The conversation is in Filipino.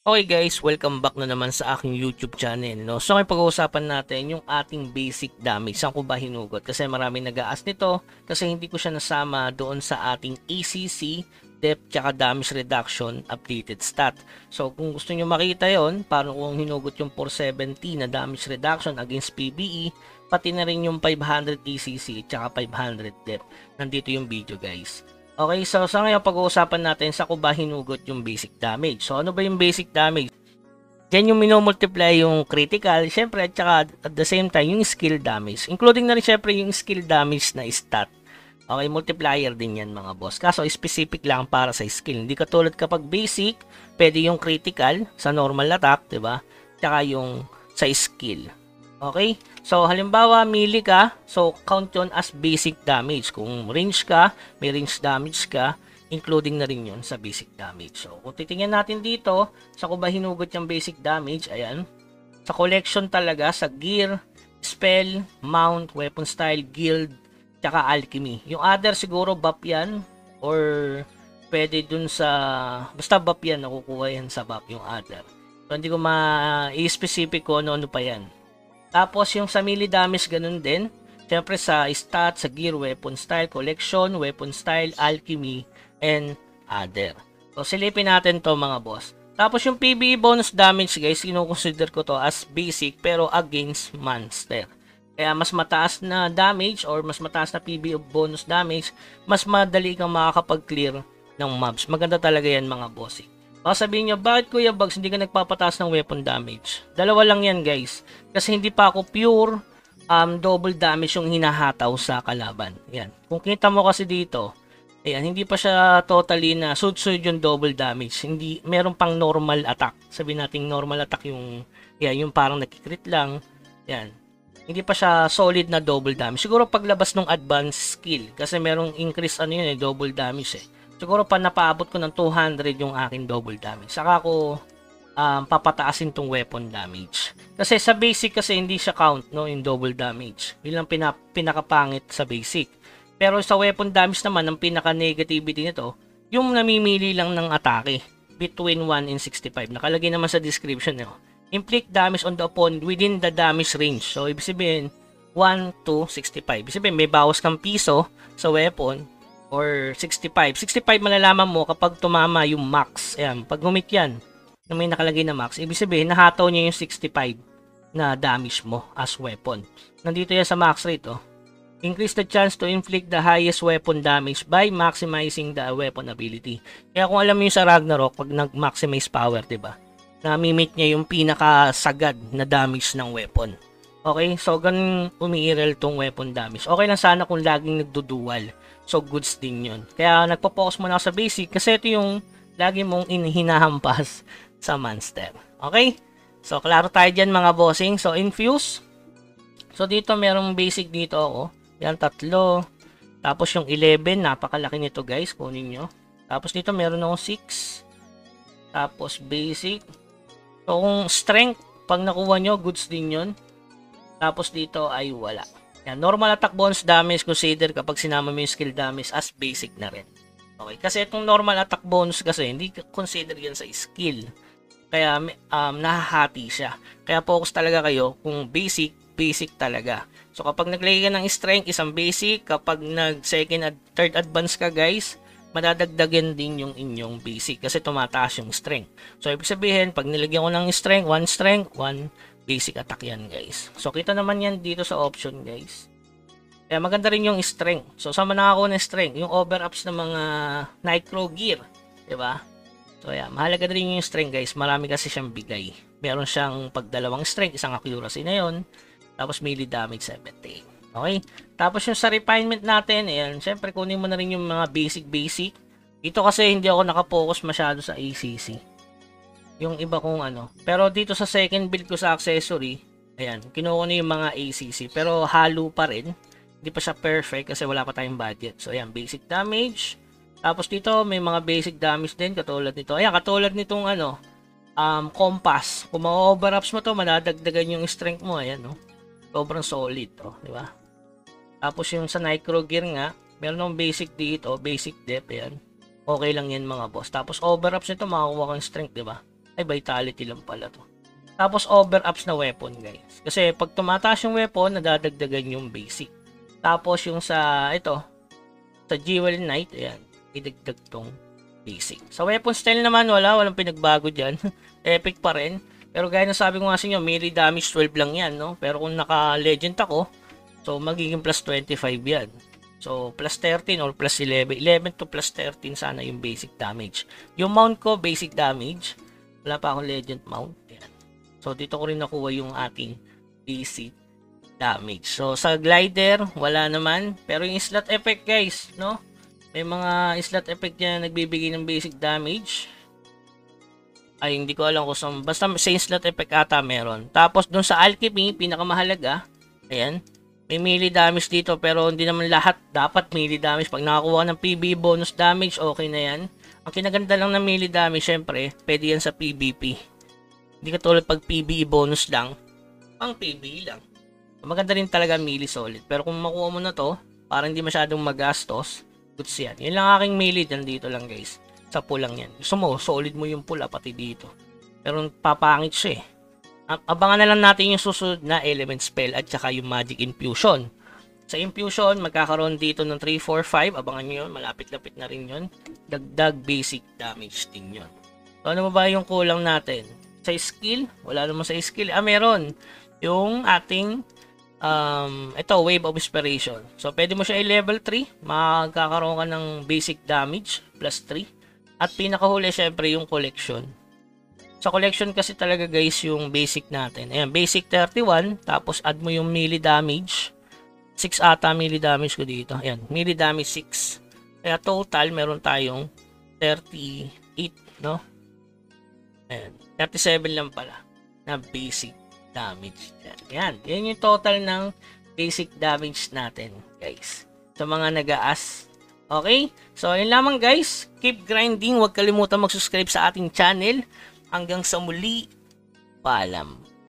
Okay guys, welcome back na naman sa aking YouTube channel, no? So ngayon pag-uusapan natin yung ating basic damage. Saan ko ba hinugot? Kasi maraming nag-aas nito kasi hindi ko siya nasama doon sa ating ACC, depth, tsaka damage reduction updated stat. So kung gusto nyo makita yon, paano kung hinugot yung 470 na damage reduction against PBE, pati na rin yung 500 ACC tsaka 500 depth. Nandito yung video guys. Okay, so sa ngayon pag-uusapan natin sa ko ba hinugot yung basic damage. So ano ba yung basic damage? Diyan yung minomultiply yung critical, syempre at saka at the same time yung skill damage. Including na rin syempre yung skill damage na stat. Okay, multiplier din yan mga boss. Kaso specific lang para sa skill. Hindi katulad kapag basic, pwede yung critical sa normal attack, 'di ba? Tsaka yung sa skill. Okay? So, halimbawa, melee ka, so count yun as basic damage. Kung range ka, may range damage ka, including na rin yun sa basic damage. So, kung titingnan natin dito, sa ko ba hinugot yung basic damage, ayan, sa collection talaga, sa gear, spell, mount, weapon style, guild, tsaka alchemy. Yung other siguro buff yan, or pwede dun sa, basta buff yan, nakukuha yan sa buff yung other. So, hindi ko ma-specific ko ano pa yan. Tapos yung sa melee damage ganun din. Siyempre sa stat, sa gear, weapon style, collection, weapon style, alchemy, and other. So silipin natin to mga boss. Tapos yung PvE bonus damage guys, kino-consider ko to as basic pero against monster. Kaya mas mataas na damage or mas mataas na PvE bonus damage, mas madali kang makakapag-clear ng mobs. Maganda talaga yan mga bossing. Baka sabihin nyo, bakit Kuya Bugs hindi ka nagpapataas ng weapon damage? Dalawa lang yan guys. Kasi hindi pa ako pure double damage yung hinahataw sa kalaban. Yan. Kung kita mo kasi dito, ayan, hindi pa siya totally na sud-sud yung double damage. Hindi, meron pang normal attack. Sabihin natin normal attack yung, yan, yung parang nakikrit lang. Yan. Hindi pa siya solid na double damage. Siguro paglabas ng advanced skill. Kasi merong increase ano yun double damage Siguro pa napaabot ko ng 200 yung aking double damage. Saka ko papataasin tong weapon damage. Kasi sa basic kasi hindi siya count no yung double damage. Yun lang pinakapangit sa basic. Pero sa weapon damage naman ang pinaka negativity nito, yung namimili lang ng atake between 1 and 65. Nakalagay naman sa description nyo. Inflict damage on the opponent within the damage range. So ibig sabihin 1 to 65. Ibig sabihin may bawas kang piso sa weapon or 65. 65 malalaman mo kapag tumama yung max. Ayan, pag humit yan, na may nakalagay na max, ibig sabihin, nahataw niya yung 65 na damage mo as weapon. Nandito yan sa max rate, Increase the chance to inflict the highest weapon damage by maximizing the weapon ability. Kaya kung alam mo yung sa Ragnarok, pag nag-maximize power, diba? Na-mimit niya yung pinakasagad na damage ng weapon. Okay, so ganun umiiral tong weapon damage. Okay lang sana kung laging nagdudual. So, goods din yun. Kaya, nagpo-focus muna ako sa basic kasi ito yung lagi mong hinahampas sa monster. Okay? So, klaro tayo dyan mga bossing. So, infuse. So, dito merong basic dito ako. Yan, 3. Tapos yung 11, napakalaki nito guys. Kunin nyo. Tapos dito meron ako 6. Tapos basic. So, kung strength, pag nakuha nyo, goods din yun. Tapos dito ay wala. Yan, normal attack bonus damage consider kapag sinama mo yung skill damage as basic na rin. Okay, kasi itong normal attack bonus kasi hindi consider yan sa skill. Kaya nahahati siya. Kaya focus talaga kayo kung basic, basic talaga. So kapag naglagay ka ng strength, isang basic. Kapag nag-second at third advance ka guys, madadagdagan din yung inyong basic kasi tumataas yung strength. So ibig sabihin, pag nilagyan ko ng strength, 1 basic attack yan guys. So kita naman yan dito sa option guys. Kaya maganda rin yung strength. So saan man nakakuha ng strength? Yung over-ups ng mga Nitro gear. Diba? So yeah, mahalaga rin yung strength guys. Marami kasi siyang bigay. Meron siyang pagdalawang strength, isang accuracy na yon. Tapos melee damage 70. Okay? Tapos yung sa refinement natin, ayan, syempre kunin mo na rin yung mga basic. Dito kasi hindi ako nakapokus masyado sa ACC. Yung iba kong ano. Pero dito sa second build ko sa accessory, ayan, kinuha na yung mga ACC. Pero halo pa rin. Hindi pa siya perfect kasi wala pa tayong budget. So, ayan, basic damage. Tapos dito, may mga basic damage din katulad nito. Ayan, katulad nitong ano, compass. Kung ma-overups mo to, madadagdagan yung strength mo. Ayan, no? Sobrang solid to, di ba? Tapos yung sa Nitro Gear nga, meron ng basic dito, basic depth, ayan. Okay lang yan mga boss. Tapos overups nito, makakuha kang strength, di ba? Ay, vitality lang pala to. Tapos over-ups na weapon, guys. Kasi pag tumataas yung weapon, nadadagdagan yung basic. Tapos yung sa, ito, sa Jewel Knight, ayan, idagdag tong basic. Sa weapon style naman, walang pinagbago dyan. Epic pa rin. Pero gaya na sabi ko nga sa inyo, melee damage 12 lang yan, no? Pero kung naka-legend ako, so magiging plus 25 yan. So, plus 13 or plus 11. 11 to plus 13 sana yung basic damage. Yung mount ko, basic damage. Wala pa akong legend mount. Ayan. So, dito ko rin nakuha yung ating basic damage. So, sa glider, wala naman. Pero yung slot effect, guys, no? May mga slot effect na nagbibigay ng basic damage. Ay, hindi ko alam kung saan. Basta sa slot effect ata meron. Tapos, dun sa alchemy, pinakamahalaga. Ayan. May melee damage dito, pero hindi naman lahat dapat melee damage. Pag nakakuha ng PB bonus damage, okay na yan. Ang kinaganda lang ng melee damage, syempre, pwede yan sa PvP. Hindi katulad pag PvE bonus lang, pang PvE lang. Maganda rin talaga melee solid. Pero kung makuha mo na to, para hindi masyadong magastos, goods yan. Yun lang aking melee, nandito lang guys. Sa pulang yan. Gusto mo, solid mo yung pula pati dito. Pero papangit siya eh. Abangan na lang natin yung susunod na element spell at saka yung magic infusion. Sa infusion, magkakaroon dito ng 3, 4, 5. Abangan nyo yun, malapit-lapit na rin yun. Dagdag basic damage din yun. So ano ba yung kulang natin? Sa skill, wala naman sa skill. Meron. Yung ating ito, Wave of Inspiration. So, pwede mo siya i-level 3. Magkakaroon ka ng basic damage plus 3. At pinakahuli, syempre, yung collection. Sa collection kasi talaga, guys, yung basic natin. Ayan, basic 31. Tapos, add mo yung melee damage. 6 ata melee damage ko dito. Ayan, melee damage 6. Kaya total, meron tayong 38, no? Ayan, 37 lang pala na basic damage. Yan. Yan yung total ng basic damage natin, guys. Sa mga nag-aas. Okay? So, yun lamang, guys. Keep grinding. Huwag kalimutan mag-subscribe sa ating channel. Hanggang sa muli. Paalam.